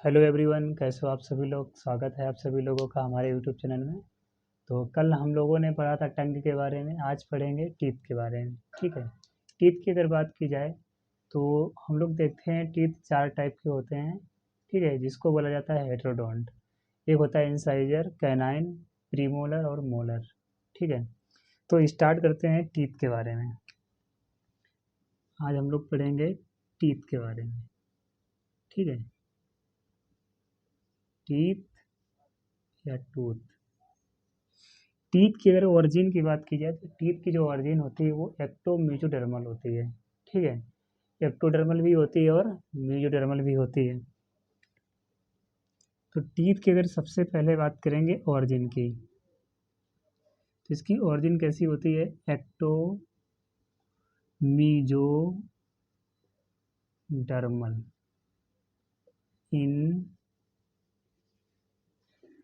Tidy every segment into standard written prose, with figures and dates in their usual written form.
Hello everyone, कैसे हो आप सभी लोग। स्वागत है आप सभी लोगों का हमारे यूट्यूब चैनल में। तो कल हम लोगों ने पढ़ा था टंग के बारे में, आज पढ़ेंगे टीथ के बारे में। ठीक है। टीथ की अगर बात की जाए तो हम लोग देखते हैं टीथ चार टाइप के होते हैं। ठीक है, जिसको बोला जाता है हेटेरोडोंट। एक होता है इंसाइजर, कैनाइन, प्रीमोलर और मोलर। ठीक है। तो स्टार्ट करते हैं टीथ के बारे में। आज हम लोग पढ़ेंगे टीथ के बारे में। ठीक है। टीथ या टूथ। टीथ की अगर ओरिजिन की बात की जाए तो टीथ की जो ओरिजिन होती है वो एक्टो मेसोडर्मल होती है। ठीक है। एक्टोडर्मल भी होती है और मेसोडर्मल भी होती है। तो टीथ की अगर सबसे पहले बात करेंगे ओरिजिन की, तो इसकी ओरिजिन कैसी होती है? Ecto mesodermal in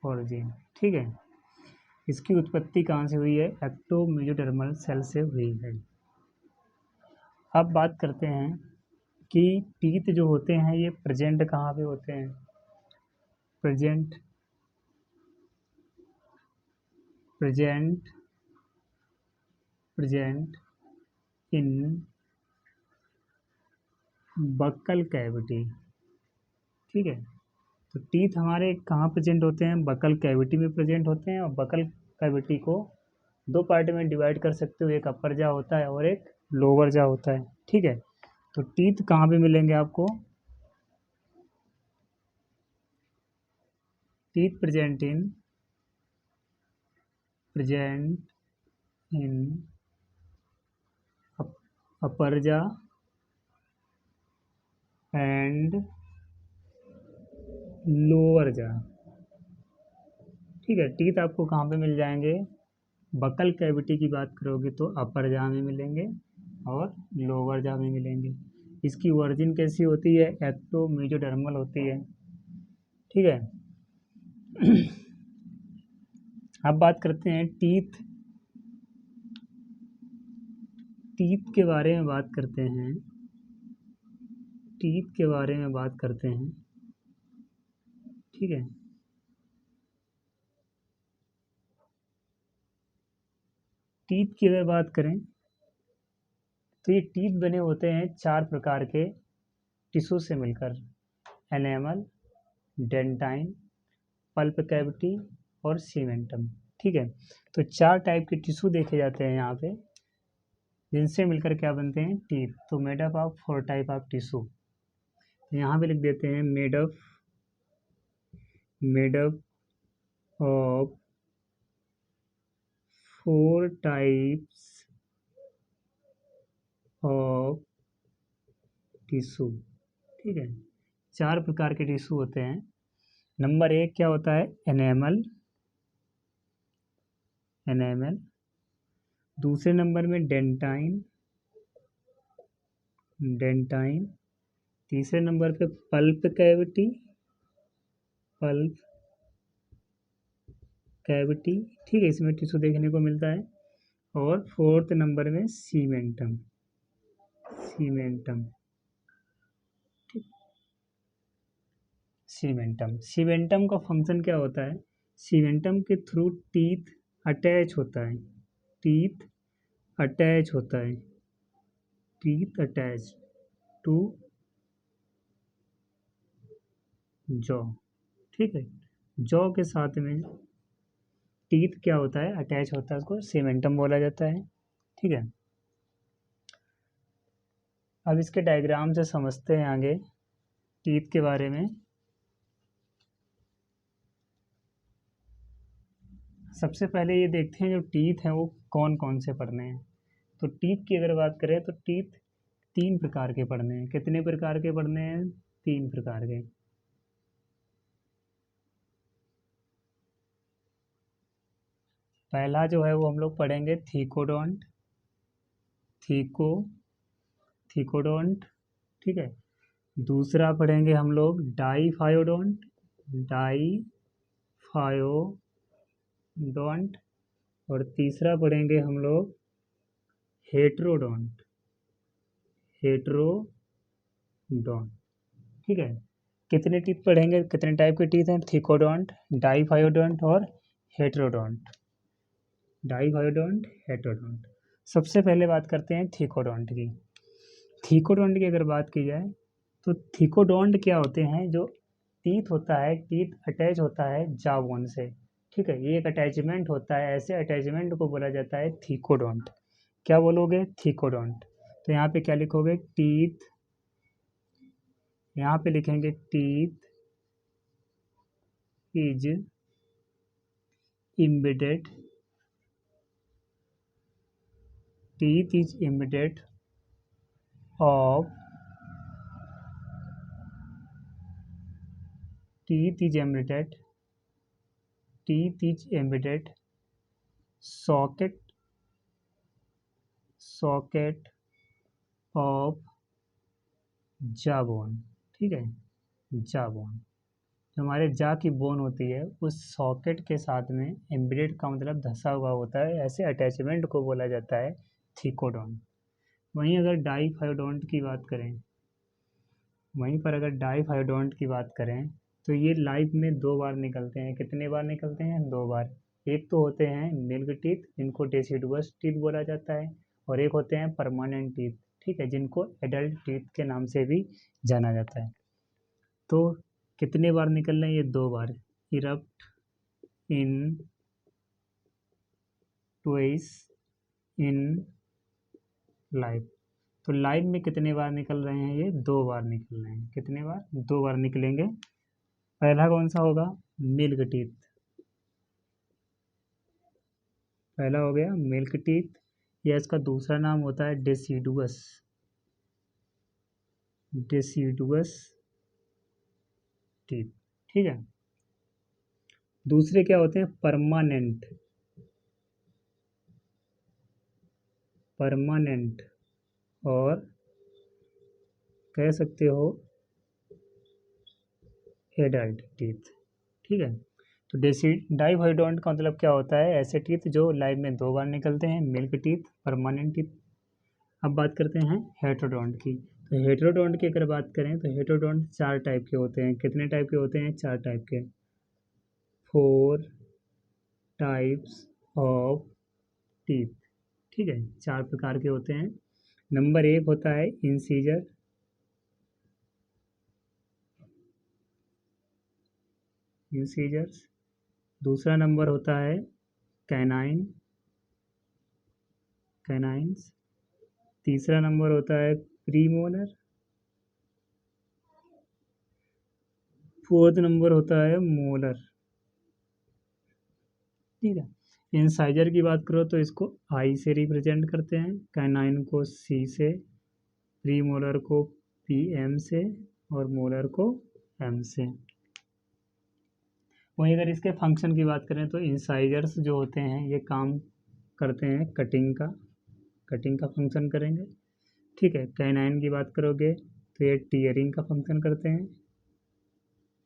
origin. ठीक है। इसकी उत्पत्ति कहाँ से हुई है? एक्टो मेसोडर्मल सेल से हुई है। अब बात करते हैं कि टीथ जो होते हैं ये प्रेजेंट कहाँ पे होते हैं। Present present present in buccal cavity. ठीक है। तो टीथ हमारे कहाँ प्रेजेंट होते हैं? बकल कैविटी में प्रेजेंट होते हैं। और बकल कैविटी को दो पार्ट में डिवाइड कर सकते हो, एक अपर जा होता है और एक लोअर जा होता है। ठीक है। तो टीथ कहाँ पे मिलेंगे आपको? टीथ प्रेजेंट इन अपर जा एंड लोअर जा। ठीक है। टीथ आपको कहाँ पे मिल जाएंगे? बकल कैविटी की बात करोगे तो अपर जा में मिलेंगे और लोअर जा में मिलेंगे। इसकी ओरिजिन कैसी होती है? एक्टो मेसोडर्मल होती है। ठीक है। अब बात करते हैं टीथ टीथ के बारे में बात करते हैं। टीथ के बारे में बात करते हैं। ठीक है। टीथ की अगर बात करें तो ये टीथ बने होते हैं चार प्रकार के टिश्यू से मिलकर। एनेमल, डेंटाइन, पल्प कैविटी और सीमेंटम। ठीक है। तो चार टाइप के टिश्यू देखे जाते हैं यहाँ पे, जिनसे मिलकर क्या बनते हैं? टीथ। तो made up of four type of tissue. यहाँ पे लिख देते हैं made up of four types of tissue. ठीक है। चार प्रकार के टिश्यू होते हैं। नंबर एक क्या होता है? एनेमल। एनेमल। दूसरे नंबर में डेंटाइन। डेंटाइन। तीसरे नंबर पे पल्प कैविटी। Pulp cavity. ठीक है, इसमें टिश्यू देखने को मिलता है। और फोर्थ नंबर में सीमेंटम। सीमेंटम। सीमेंटम का फंक्शन क्या होता है? सीमेंटम के थ्रू टीथ अटैच होता है। टीथ अटैच होता है। Teeth attach to jaw. ठीक है। जॉ के साथ में टीथ क्या होता है? अटैच होता है, उसको सीमेंटम बोला जाता है। ठीक है। अब इसके डायग्राम से समझते हैं आगे टीथ के बारे में। सबसे पहले ये देखते हैं जो टीथ हैं वो कौन कौन से पढ़ने हैं। तो टीथ की अगर बात करें तो टीथ तीन प्रकार के पढ़ने हैं। कितने प्रकार के पढ़ने हैं? तीन प्रकार के। पहला जो है वो हम लोग पढ़ेंगे थीकोडोंट। थीको थीकोडोंट। ठीक है। दूसरा पढ़ेंगे हम लोग डाईफायोडोंट। डाईफायोडोंट। और तीसरा पढ़ेंगे हम लोग हेट्रोडोंट। हेट्रोडोंट। ठीक है। कितने टीथ पढ़ेंगे, कितने टाइप के टीथ हैं? थिकोडोंट, डाइफायोडोंट और हेटेरोडोंट। Diphyodont, heterodont. सबसे पहले बात करते हैं थिकोडोंट की। थिकोडोंट की अगर बात की जाए तो थिकोडोंट क्या होते हैं? जो टीथ होता है, टीथ अटैच होता है जॉ बोन से, ठीक है, ये एक अटैचमेंट होता है, ऐसे अटैचमेंट को बोला जाता है थिकोडोंट। क्या बोलोगे? थिकोडोंट। तो यहाँ पे क्या लिखोगे? टीथ, यहाँ पे लिखेंगे teeth is embedded, teeth is embedded of, teeth is embedded, teeth is embedded socket, socket of jawbone, ठीक है, jawbone। जो हमारे जा की बोन होती है उस सॉकेट के साथ में एम्बेडेड का मतलब धंसा हुआ होता है, ऐसे अटैचमेंट को बोला जाता है थिकोडोंट। वहीं अगर डाइफायोडोंट की बात करें, वहीं पर अगर डाइफायोडोंट की बात करें तो ये लाइफ में 2 बार निकलते हैं। कितने बार निकलते हैं? 2 बार। एक तो होते हैं मिल्क टीथ, जिनको डेसिडुअस टीथ बोला जाता है, और एक होते हैं परमानेंट टीथ, ठीक है, जिनको एडल्ट टीथ के नाम से भी जाना जाता है। तो कितने बार निकल रहे हैं? ये 2 बार। Erupt in twice in life. तो लाइफ में कितने बार निकल रहे हैं? ये 2 बार निकल रहे हैं। कितने बार? 2 बार निकलेंगे। पहला कौन सा होगा? Milk teeth. पहला हो गया मिल्क टीथ, या इसका दूसरा नाम होता है डेसिडुअस, डेसिडुअस टीथ, ठीक है। दूसरे क्या होते हैं? परमानेंट, परमानेंट, और कह सकते हो एडल्ट टीथ, ठीक है। तो डाइफाइडोंट का मतलब क्या होता है? ऐसे टीथ जो लाइफ में 2 बार निकलते हैं, मिल्क टीथ, परमानेंट टीथ। अब बात करते हैं हेटेरोडोंट की। तो हेटेरोडोंट की अगर बात करें तो हेटेरोडोंट 4 टाइप के होते हैं। कितने टाइप के होते हैं? 4 टाइप के। 4 टाइप्स ऑफ टीथ, ठीक है, 4 प्रकार के होते हैं। नंबर 1 होता है इंसीजर, इंसीजर्स। दूसरा नंबर होता है कैनाइन, कैनाइन्स। तीसरा नंबर होता है प्रीमोलर। फोर्थ नंबर होता है मोलर, ठीक है। इंसाइजर की बात करो तो इसको आई से रिप्रेजेंट करते हैं, कैनाइन को सी से, प्रीमोलर को पी एम से, और मोलर को एम से। वहीं अगर इसके फंक्शन की बात करें तो इंसाइजर्स जो होते हैं ये काम करते हैं कटिंग का, कटिंग का फंक्शन करेंगे, ठीक है। कैनाइन की बात करोगे तो ये टीयरिंग का फंक्शन करते हैं,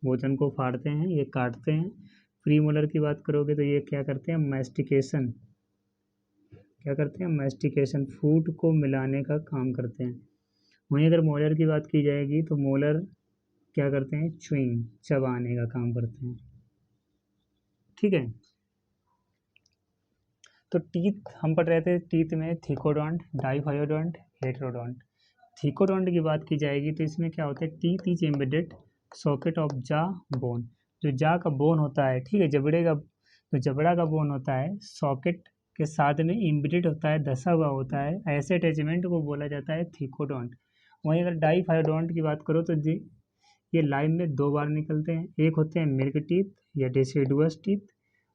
भोजन को फाड़ते हैं, ये काटते हैं। प्रीमोलर की बात करोगे तो ये क्या करते हैं? मैस्टिकेशन, क्या करते हैं? मैस्टिकेशन, फूड को मिलाने का काम करते हैं। वहीं अगर मोलर की बात की जाएगी तो मोलर क्या करते हैं? च्युइंग, चबाने का काम करते हैं, ठीक है। तो टीथ हम पढ़ रहे थे, टीथ में थिकोडोंट, डाइफायोडोंट, हेटेरोडोंट। थिकोडोंट की बात की जाएगी तो इसमें क्या होता है? Teeth is embedded socket of जा बोन। जो जा का बोन होता है, ठीक है, जबड़े का, जो जबड़ा का बोन होता है, सॉकेट के साथ में एम्बेडेड होता है, धसा हुआ होता है, ऐसे अटैचमेंट को बोला जाता है थिकोडोंट। वहीं अगर डाइफायोडोंट की बात करो तो ये लाइन में 2 बार निकलते हैं। एक होते हैं मिल्क टीथ या डेसिडुअस टीथ,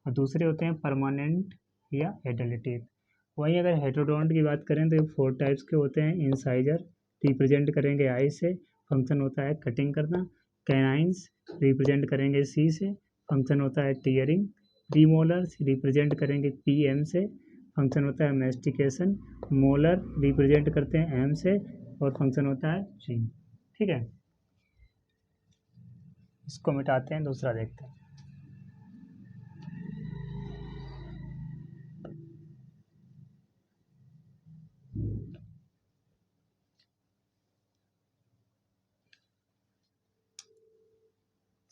और दूसरे होते हैं परमानेंट या एडल्ट टीथ। वहीं अगर हेटेरोडोंट की बात करें तो ये 4 टाइप्स के होते हैं। इंसाइजर रिप्रेजेंट करेंगे आई से, फंक्शन होता है कटिंग करना। कैनाइंस रिप्रेजेंट करेंगे सी से, फंक्शन होता है टीयरिंग। प्रीमोलर्स रिप्रेजेंट करेंगे पी एम से, फंक्शन होता है मैस्टिकेशन। मोलर रिप्रेजेंट करते हैं एम से, और फंक्शन होता है च्युइंग, ठीक है। इसको मिटाते हैं, दूसरा देखते हैं।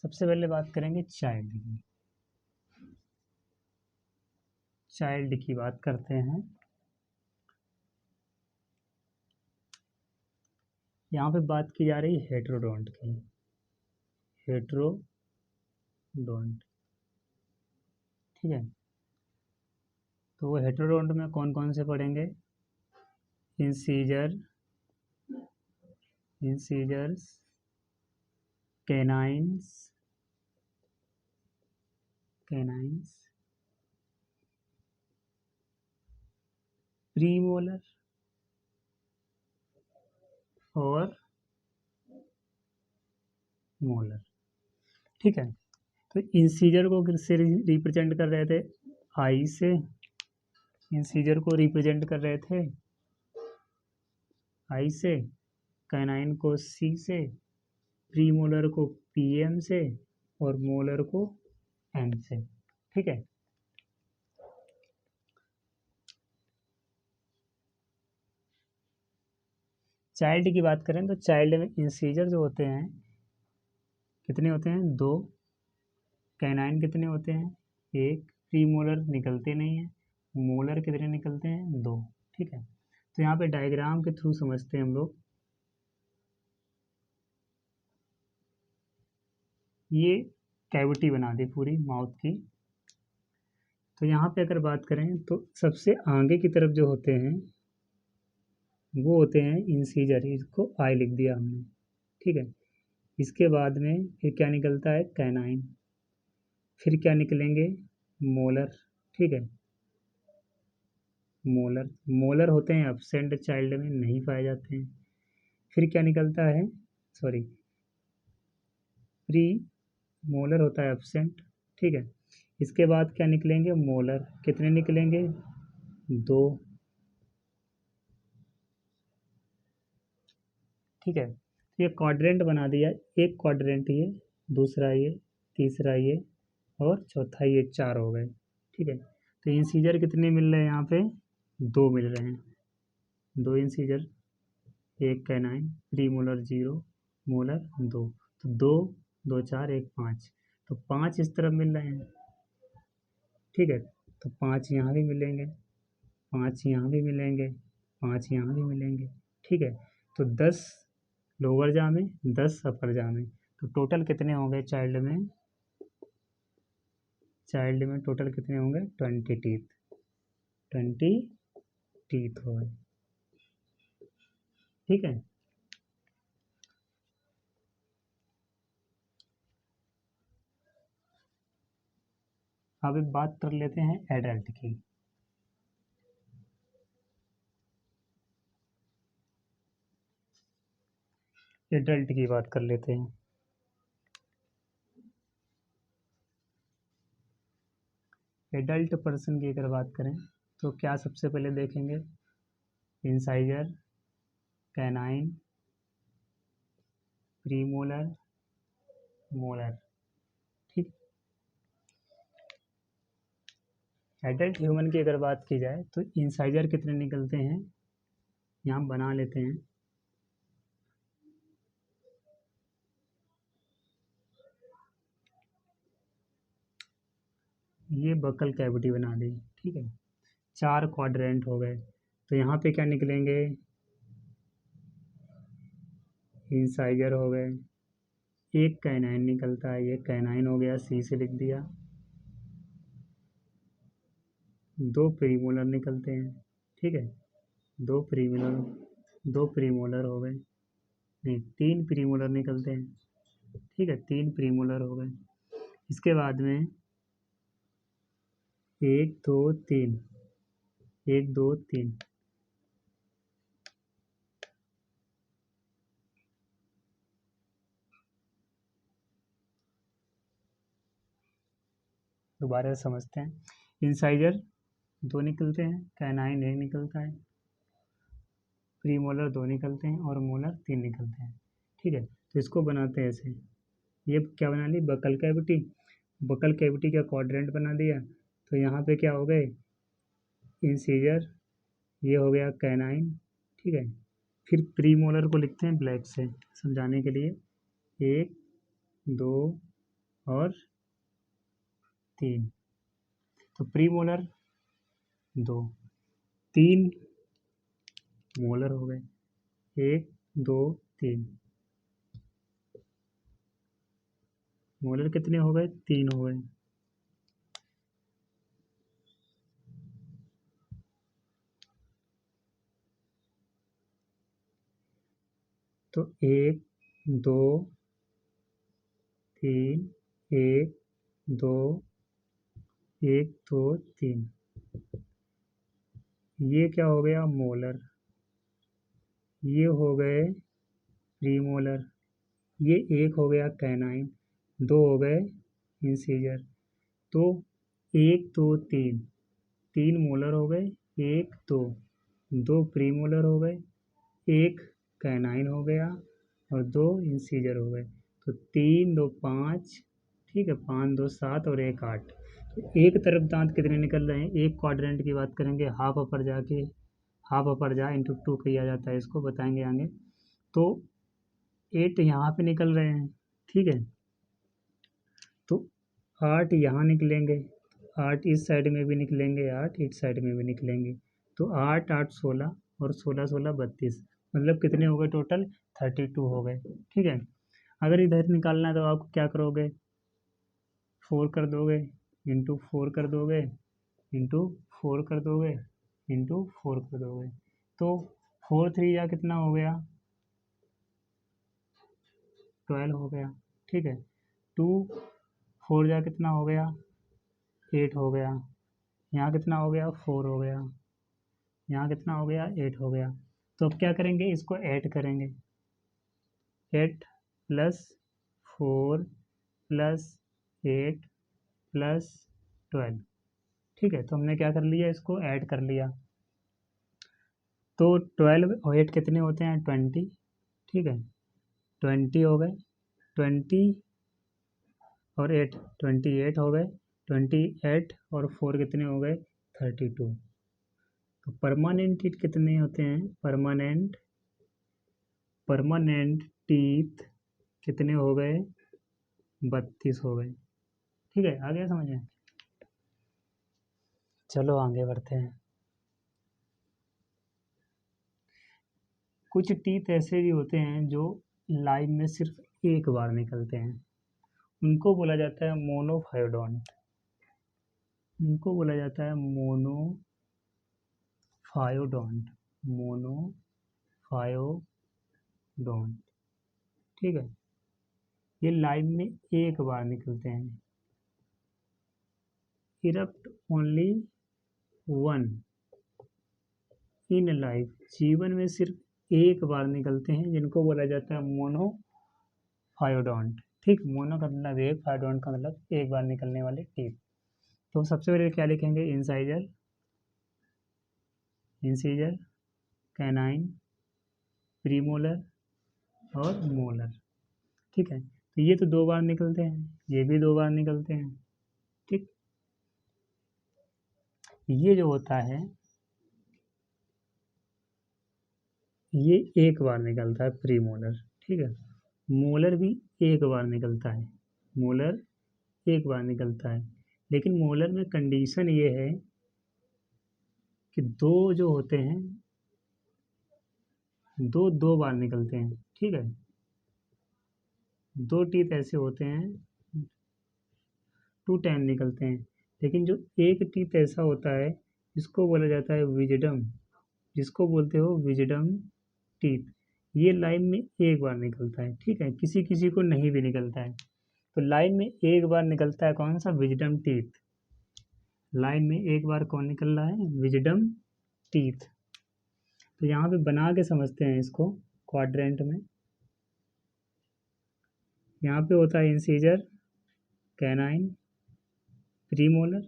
सबसे पहले बात करेंगे चाइल्ड की। चाइल्ड की बात करते हैं। यहाँ पे बात की जा रही है हेटेरोडोंट की। हेटेरोडोंट, ठीक है। तो वो हेटेरोडोंट में कौन कौन से पढ़ेंगे? Incisor, incisors, canines, canines, premolar और मोलर, ठीक है। तो इंसीजर को किससे रिप्रेजेंट कर रहे थे? आई से। इंसीजर को रिप्रेजेंट कर रहे थे आई से, कैनाइन को सी से, प्रीमोलर को पीएम से और मोलर को एम से, ठीक है। चाइल्ड की बात करें तो चाइल्ड में इंसीजर जो होते हैं कितने होते हैं? 2। कैनाइन कितने होते हैं? 1। प्रीमोलर निकलते नहीं हैं। मोलर कितने निकलते हैं? 2, ठीक है। तो यहाँ पे डायग्राम के थ्रू समझते हैं हम लोग। ये कैविटी बना दी पूरी माउथ की। तो यहाँ पे अगर बात करें तो सबसे आगे की तरफ जो होते हैं वो होते हैं इंसीजर, इसको आई लिख दिया हमने, ठीक है। इसके बाद में फिर क्या निकलता है? कैनाइन। फिर क्या निकलेंगे? मोलर, ठीक है। मोलर, मोलर होते हैं एब्सेंट, चाइल्ड में नहीं पाए जाते हैं। फिर क्या निकलता है? सॉरी, प्री मोलर होता है एब्सेंट, ठीक है। इसके बाद क्या निकलेंगे? मोलर। कितने निकलेंगे? 2, ठीक है। तो ये क्वाड्रेंट बना दिया। एक क्वाड्रेंट ये, दूसरा ये, तीसरा ये और चौथा ये, 4 हो गए, ठीक है। तो इंसीजर कितने मिल रहे हैं यहाँ पे? 2 मिल रहे हैं। 2 incisor, 1 canine, pre molar 0, molar 2। तो 2, 2 4, 1 5, तो 5 इस तरफ मिल रहे हैं, ठीक है। तो 5 यहाँ भी मिलेंगे, 5 यहाँ भी मिलेंगे, 5 यहाँ भी मिलेंगे, ठीक है। तो 10 लोअर जा में, 10 अपर जा में। तो टोटल कितने होंगे चाइल्ड में? चाइल्ड में टोटल कितने होंगे? 20 टीथ। 20 टीथ हो गए, ठीक है। अब एक बात कर लेते हैं एडल्ट की। एडल्ट की बात कर लेते हैं। एडल्ट पर्सन की अगर बात करें तो क्या सबसे पहले देखेंगे? इंसाइजर, कैनाइन, प्रीमोलर, मोलर, ठीक। एडल्ट ह्यूमन की अगर बात की जाए तो इंसाइजर कितने निकलते हैं? यहाँ बना लेते हैं। ये बकल कैविटी बना दी, ठीक है। 4 क्वाड्रेंट हो गए। तो यहाँ पे क्या निकलेंगे? इंसाइजर हो गए। एक कैनाइन निकलता है, ये कैनाइन हो गया, सी से लिख दिया। 2 प्रीमोलर निकलते हैं, ठीक है। 2 प्रीमोलर, 2 प्रीमोलर हो गए, नहीं 3 प्रीमोलर निकलते हैं, ठीक है। 3 प्रीमोलर हो गए। इसके बाद में 1 2 3, 1 2 3, दोबारा समझते हैं। इंसाइजर 2 निकलते हैं, कैनाइन 1 निकलता है, प्रीमोलर 2 निकलते हैं और मोलर 3 निकलते हैं, ठीक है। तो इसको बनाते हैं ऐसे। ये क्या बना ली? Buccal cavity. बकल कैविटी का क्वाड्रेंट बना दिया। तो यहाँ पे क्या हो गए? इंसीजर, ये हो गया कैनाइन, ठीक है। फिर प्रीमोलर को लिखते हैं ब्लैक से समझाने के लिए। 1 2 और 3। तो प्री मोलर 2, 3 मोलर हो गए, 1 2 3। मोलर कितने हो गए? 3 हो गए। तो 1 2 3, 1 2 1 2 3। ये क्या हो गया? मोलर। ये हो गए प्री मोलर। ये 1 हो गया कैनाइन, 2 हो गए इंसीजर। तो 1 2 3, 3 मोलर हो गए, 1 2, 2 प्री मोलर हो गए, 1 कैनाइन हो गया और 2 इंसीजर हो गए। तो 3 2 5, ठीक है, 5 2 7 और 1 8। तो एक तरफ दांत कितने निकल रहे हैं? एक क्वाड्रेंट की बात करेंगे, हाफ अपर जाके हाफ अपर जा इंटू 2 किया जाता है, इसको बताएंगे आगे। तो 8 यहाँ पे निकल रहे हैं, ठीक है। तो 8 यहाँ निकलेंगे, 8 इस साइड में भी निकलेंगे, 8 इस साइड में भी निकलेंगे। तो 8 8 16 और 16 16 32, मतलब कितने हो गए टोटल? 32 हो गए, ठीक है। अगर इधर निकालना है तो आप क्या करोगे? 4 कर दोगे, इंटू 4 कर दोगे, इंटू 4 कर दोगे, इंटू 4 कर दोगे। तो 4 3 या कितना हो गया? 12 हो गया, ठीक है। 2 4 जा कितना हो गया? 8 हो गया। यहाँ कितना हो गया? 4 हो गया। यहाँ कितना हो गया? 8 हो गया। तो अब क्या करेंगे? इसको ऐड करेंगे। 8 प्लस 4 प्लस 8 प्लस 12, ठीक है। तो हमने क्या कर लिया? इसको ऐड कर लिया। तो 12 और 8 कितने होते हैं? 20, ठीक है। 20 हो गए, 20 और 8 28 हो गए, 28 और 4 कितने हो गए? 32। तो परमानेंट टीथ कितने होते हैं? परमानेंट टीथ कितने हो गए? 32 हो गए, ठीक है। आ गया समझ में? चलो आगे बढ़ते हैं। कुछ टीथ ऐसे भी होते हैं जो लाइफ में सिर्फ एक बार निकलते हैं, उनको बोला जाता है मोनोफायोडोंट। उनको बोला जाता है मोनोफायोडोंट, मोनोफायोडोंट, ठीक है। ये लाइफ में एक बार निकलते हैं। Erupt only one in life, जीवन में सिर्फ एक बार निकलते हैं, जिनको बोला जाता है मोनोफायोडोंट, ठीक। मोनो का मतलब एक, फायोडोंट का मतलब एक बार निकलने वाले टीथ। तो सबसे पहले क्या लिखेंगे? इंसाइजर, इंसीजर, कैनाइन, प्रीमोलर और मोलर, ठीक है। तो ये तो 2 बार निकलते हैं, ये भी 2 बार निकलते हैं, ठीक। ये जो होता है ये एक बार निकलता है प्रीमोलर, ठीक है। मोलर भी एक बार निकलता है, मोलर एक बार निकलता है। लेकिन मोलर में कंडीशन ये है कि 2 जो होते हैं, 2 बार निकलते हैं, ठीक है। 2 टीथ ऐसे होते हैं 2 टाइम निकलते हैं। लेकिन जो एक टीथ ऐसा होता है जिसको बोला जाता है विजडम, जिसको बोलते हो विजडम टीथ, ये लाइन में एक बार निकलता है, ठीक है। किसी किसी को नहीं भी निकलता है। तो लाइन में एक बार निकलता है कौन सा? Wisdom teeth. लाइन में एक बार कौन निकल रहा है? Wisdom teeth. तो यहाँ पे बना के समझते हैं इसको क्वाड्रेंट में। यहाँ पे होता है इंसीजर, कैनाइन, प्रीमोलर,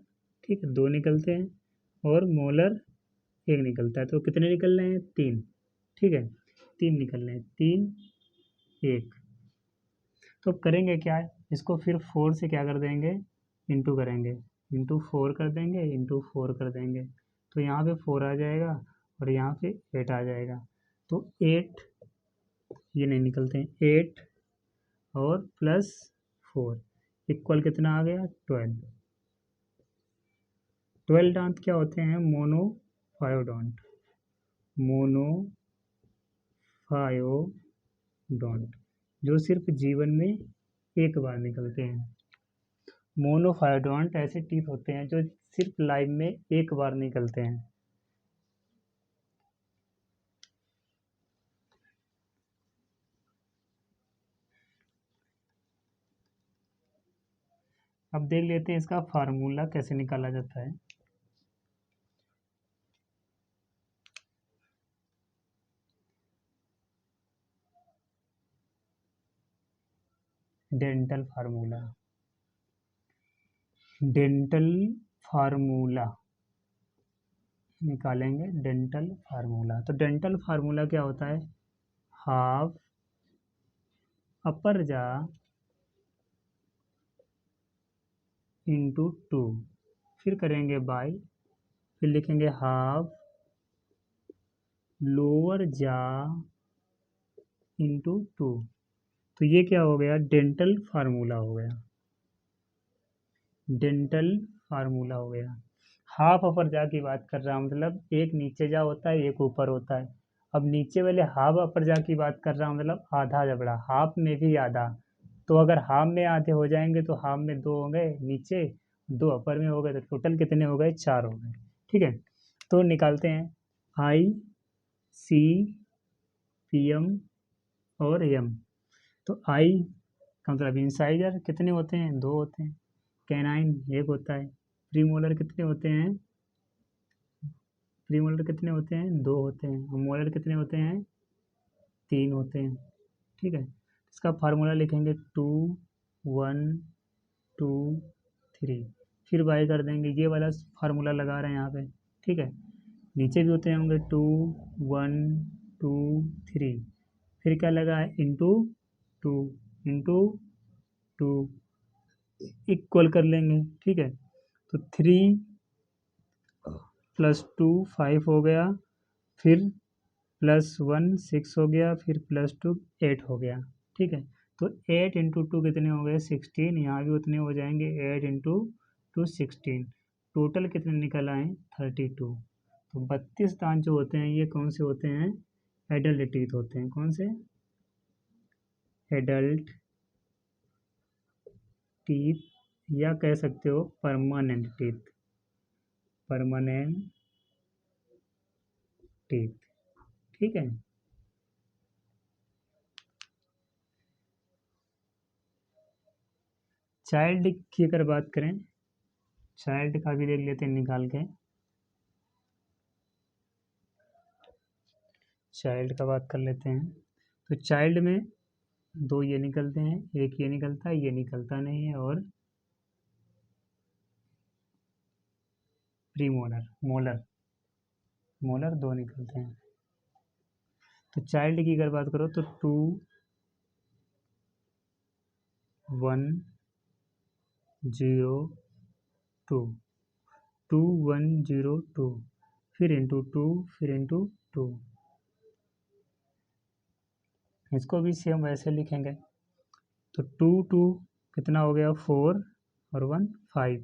ठीक है, 2 निकलते हैं, और मोलर 1 निकलता है। तो कितने निकल रहे हैं? 3, ठीक है, 3 निकल रहे हैं, 3 1। तो अब करेंगे क्या है? इसको फिर 4 से क्या कर देंगे? इंटू करेंगे, इंटू 4 कर देंगे, इंटू 4 कर देंगे। तो यहाँ पे 4 आ जाएगा और यहाँ पे 8 आ जाएगा। तो 8, ये नहीं निकलते हैं, 8 और प्लस 4, इक्वल कितना आ गया 12। 12 दांत क्या होते हैं? मोनोफायोडोंट। मोनोफायोडोंट जो सिर्फ जीवन में एक बार निकलते हैं। मोनोफायोडोंट ऐसे टीथ होते हैं जो सिर्फ लाइफ में एक बार निकलते हैं। अब देख लेते हैं इसका फार्मूला कैसे निकाला जाता है। Dental formula. डेंटल फार्मूला निकालेंगे। डेंटल फार्मूला, तो डेंटल फार्मूला क्या होता है? हाफ अपर जा इंटू 2, फिर करेंगे बाई, फिर लिखेंगे हाफ लोअर जा इंटू 2। तो ये क्या हो गया? डेंटल फार्मूला हो गया। डेंटल फार्मूला हो गया। हाफ अपर जा की बात कर रहा हूँ, मतलब एक नीचे जा होता है, एक ऊपर होता है। अब नीचे वाले हाफ अपर जा की बात कर रहा हूँ, मतलब आधा जबड़ा, हाफ में भी आधा। तो अगर हाफ में आधे हो जाएंगे तो हाफ में 2 हो गए नीचे, 2 अपर में हो गए, तो टोटल कितने हो गए? 4 हो गए। ठीक है, तो निकालते हैं। आई सी पी एम और एम। तो आई का मतलब इंसाइजर कितने होते हैं? 2 होते हैं। कैनाइन 1 होता है। प्रीमोलर कितने होते हैं? प्रीमोलर कितने होते हैं? 2 होते हैं। और मोलर कितने होते हैं? 3 होते हैं। ठीक है, इसका फार्मूला लिखेंगे 2 1 2 3, फिर बाई कर देंगे। ये वाला फार्मूला लगा रहे हैं यहाँ पे। ठीक है, नीचे भी होते होंगे 2 1 2 3, फिर क्या लगा है? इंटू 2 इंटू 2 इक्वल कर लेंगे। ठीक है, तो 3 + 2 5 हो गया, फिर +1 6 हो गया, फिर +2 8 हो गया। ठीक है, तो 8 इंटू 2 कितने हो गए? 16। यहाँ भी उतने हो जाएंगे, 8 इंटू 2 16। टोटल कितने निकल आए? 32। तो 32 दांत जो होते हैं ये कौन से होते हैं? एडल्ट टीथ होते हैं। कौन से? एडल्ट टीथ, या कह सकते हो परमानेंट टीथ। Permanent teeth. ठीक है, चाइल्ड की अगर बात करें, चाइल्ड का भी देख लेते हैं निकाल के। चाइल्ड का बात कर लेते हैं। तो चाइल्ड में 2 ये निकलते हैं, एक ये निकलता है, ये निकलता नहीं है, और प्रीमोलर मोलर मोलर 2 निकलते हैं। तो चाइल्ड की अगर बात करो तो 2 1 0 2, 2 1 0 2, फिर इंटू 2, फिर इंटू 2। इसको भी सेम वैसे लिखेंगे। तो 2 2 कितना हो गया? 4 और 1 5।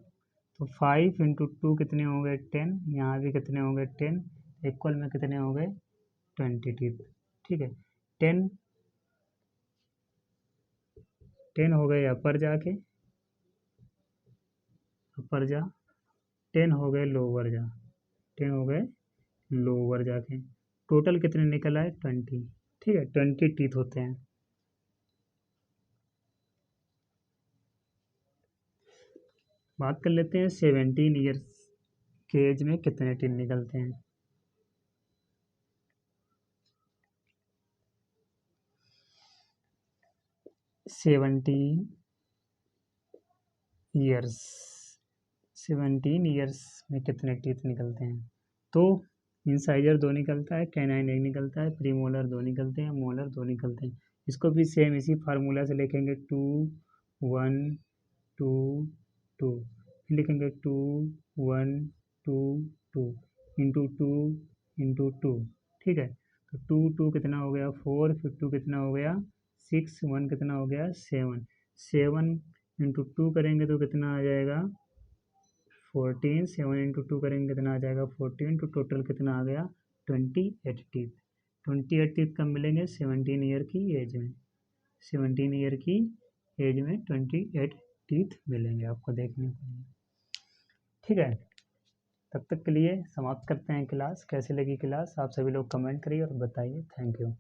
तो 5 इंटू 2 कितने हो गए? 10। यहाँ भी कितने हो गए? 10। इक्वल में कितने हो गए? 20 टीथ। ठीक है, 10 10 हो गए अपर जाके, अपर जा। 10 हो गए लोअर जा, 10 हो गए लोअर जाके। टोटल कितने निकल आए? 20। ठीक है, 20 टीथ होते हैं। बात कर लेते हैं 17 ईयर्स के एज में कितने टीथ निकलते हैं। 17 ईयर्स 17 ईयर्स में कितने टीथ निकलते हैं? तो इंसाइजर 2 निकलता है, कैनाइन 1 निकलता है, प्रीमोलर 2 निकलते हैं, मोलर 2 निकलते हैं। इसको भी सेम इसी फार्मूला से लिखेंगे 2 1 2 2, फिर लिखेंगे 2 1 2 2 इंटू 2 इंटू 2। ठीक है, तो 2 2 कितना हो गया? 4, फिर 2 कितना हो गया? 6, 1 कितना हो गया? 7। 7 इंटू 2 करेंगे तो कितना आ जाएगा 14, 7 इंटू 2 करेंगे कितना आ जाएगा 14, तो टोटल कितना आ गया 28 टीथ। 28 टीथ कब मिलेंगे 17 ईयर की एज में, 17 ईयर की एज में 28 टीथ मिलेंगे आपको देखने को। ठीक है, तब तक के लिए समाप्त करते हैं क्लास। कैसे लगी क्लास आप सभी लोग कमेंट करिए और बताइए। Thank you.